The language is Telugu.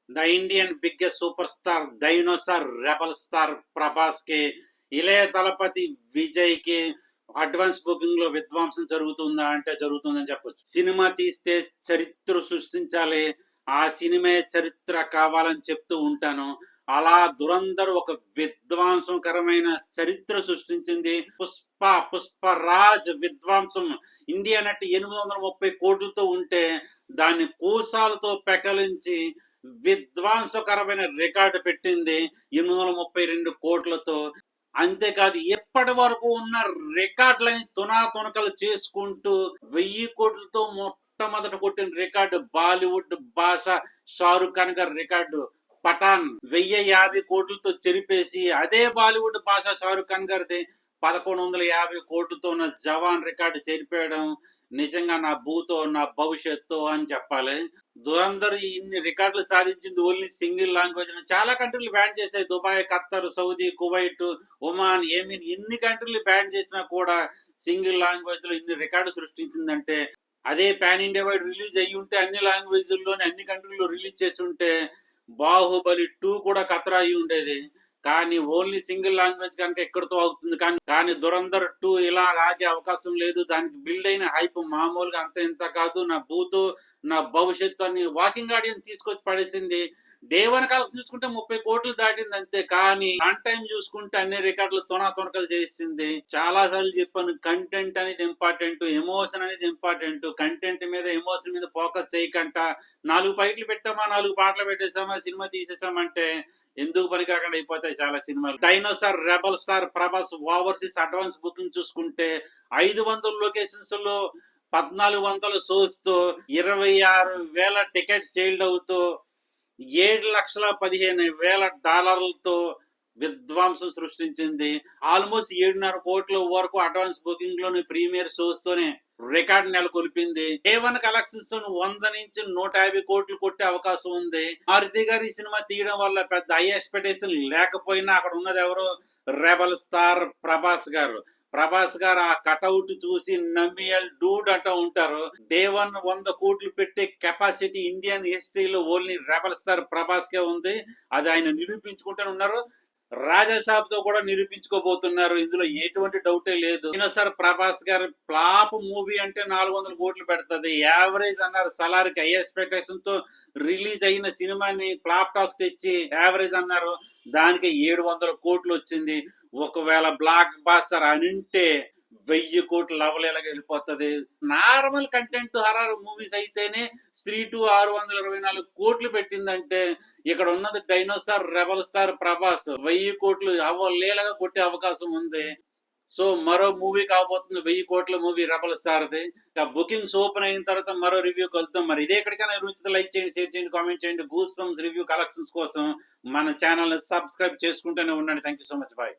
The Indian biggest super star dinosaur rebel star Prabhas కి ఇళయ దళపతి విజయ్ కి అడ్వాన్స్ బుకింగ్ లో విధ్వంసం జరుగుతుందా అంటే జరుగుతుందని చెప్పొచ్చు. సినిమా తీస్తే చరిత్ర సృష్టించాలి, ఆ సినిమా చరిత్ర కావాలని చెప్తూ ఉంటాను. అలా దురంధర్ ఒక విధ్వంసకరమైన చరిత్ర సృష్టించింది. పుష్పరాజ్ విధ్వంసం ఇండియా నటి 830 కోట్లతో ఉంటే దాన్ని కూసాలతో పెకలించి విధ్వంసకరమైన రికార్డు పెట్టింది 832 కోట్లతో. అంతేకాదు ఇప్పటి వరకు ఉన్న రికార్డులని తునాతునకలు చేసుకుంటూ 1000 కోట్లతో మొట్టమొదట కొట్టిన రికార్డు బాలీవుడ్ భాష షారుఖ్ ఖాన్ గారి రికార్డు పఠాన్ 1050 కోట్లతో చెరిపేసి, అదే బాలీవుడ్ భాష షారుఖ్ ఖాన్ గారిది 1150 కోట్లతో ఉన్న జవాన్ రికార్డు చెరిపేయడం నిజంగా నా భూతో నా భవిష్యత్తు అని చెప్పాలి. దురంధర్ ఇన్ని రికార్డులు సాధించింది ఓన్లీ సింగిల్ లాంగ్వేజ్. చాలా కంట్రీలు బ్యాన్ చేశాయి, Dubai, Khattar, Saudi, Kuwait, Oman, Yemen, ఎన్ని కంట్రీలు బ్యాన్ చేసినా కూడా సింగిల్ లాంగ్వేజ్ లో ఇన్ని రికార్డు సృష్టించిందంటే, అదే పాన్ ఇండియా వైడ్ రిలీజ్ అయ్యి ఉంటే అన్ని లాంగ్వేజ్లోనే అన్ని కంట్రీల్లో రిలీజ్ చేసి ఉంటే బాహుబలి 2 కూడా ఖతరా అయి ఉండేది. కానీ ఓన్లీ సింగిల్ లాంగ్వేజ్ కనుక ఎక్కడితో అవుతుంది. కానీ దురంధర్ 2 ఇలా ఆగే అవకాశం లేదు. దానికి బిల్డ్ అయిన హైప్ మామూలుగా అంత ఇంత కాదు. నా భూతో నా భవిష్యత్తు అని వాకింగ్ ఆడియన్స్ తీసుకొచ్చి పడేసింది. డే 1 కలెక్షన్ చూసుకుంటే 30 కోట్లు దాటింది అంతే. కానీ ఆన్ టైం చూసుకుంటే అన్ని రికార్డులు తొనకలు చేసింది. చాలా సార్లు చెప్పాను, కంటెంట్ అనేది ఇంపార్టెంట్, ఎమోషన్ అనేది ఇంపార్టెంట్. కంటెంట్ మీద ఎమోషన్ మీద ఫోకస్ చేయకంట 4 ఫైట్లు పెట్టామా, 4 పాటలు పెట్టేసామా, సినిమా తీసేసామంటే ఎందుకు పనికిరాకుండా అయిపోతాయి చాలా సినిమాలు. Dinosaur rebel star Prabhas overseas advance booking చూసుకుంటే 500 లొకేషన్స్ లో 1400 షోస్ తో 26,000 టికెట్ సేల్డ్ అవుతూ $7,15,000 విధ్వంసం సృష్టించింది. ఆల్మోస్ట్ 7.5 కోట్ల వరకు అడ్వాన్స్ బుకింగ్ లోని ప్రీమియర్ షోస్ తోనే రికార్డ్ నెలకొల్పింది. A1 కలెక్షన్స్ 100 నుంచి 150 కోట్లు కొట్టే అవకాశం ఉంది. మారుతి గారి ఈ సినిమా తీయడం వల్ల పెద్ద హై ఎక్స్పెక్టేషన్ లేకపోయినా అక్కడ ఉన్నది ఎవరు, రెబల్ స్టార్ ప్రభాస్ గారు. ప్రభాస్ గారు ఆ కటౌట్ చూసి నమ్మియల్ డూడ్ అంటూ ఉంటారు. డే 1 100 కోట్లు పెట్టే కెపాసిటీ ఇండియన్ హిస్టరీలో ఓన్లీ రెబల్ స్టార్ ప్రభాస్ కే ఉంది. అది ఆయన నిరూపించుకుంటూనే ఉన్నారు. రాజాసాబ్ తో కూడా నిరూపించుకోబోతున్నారు, ఇందులో ఎటువంటి డౌటే లేదు. సార్ ప్రభాస్ గారు ఫ్లాప్ మూవీ అంటే 400 కోట్లు పెడుతుంది. యావరేజ్ అన్నారు సలార్కి హై ఎక్స్పెక్టేషన్ తో రిలీజ్ అయిన సినిమాని ఫ్లాప్ టాక్ తెచ్చి యావరేజ్ అన్నారు, దానికి 700 కోట్లు వచ్చింది. ఒకవేళ బ్లాక్ బాస్టర్ అనింటే 1000 కోట్లు అవలేలాగా వెళ్ళిపోతుంది. నార్మల్ కంటెంట్ హర్రర్ మూవీస్ అయితేనే స్త్రీ 2 624 కోట్లు పెట్టిందంటే, ఇక్కడ ఉన్నది డైనోసార్ రెబల్ స్టార్ ప్రభాస్ 1000 కోట్లు అవలేలాగా కొట్టే అవకాశం ఉంది. సో మరో మూవీ కాబోతుంది 1000 కోట్ల మూవీ రెబల్ స్టార్ది. బుకింగ్స్ ఓపెన్ అయిన తర్వాత మరో రివ్యూ కలుద్దాం. మరి ఇదే ఎక్కడికైనా రుచిత లైక్ చేయండి, షేర్ చేయండి, కామెంట్ చేయండి. గూస్ బంప్స్ రివ్యూ కలెక్షన్స్ కోసం మన ఛానల్ సబ్స్క్రైబ్ చేసుకుంటూనే ఉండండి. Thank you so much. Bye.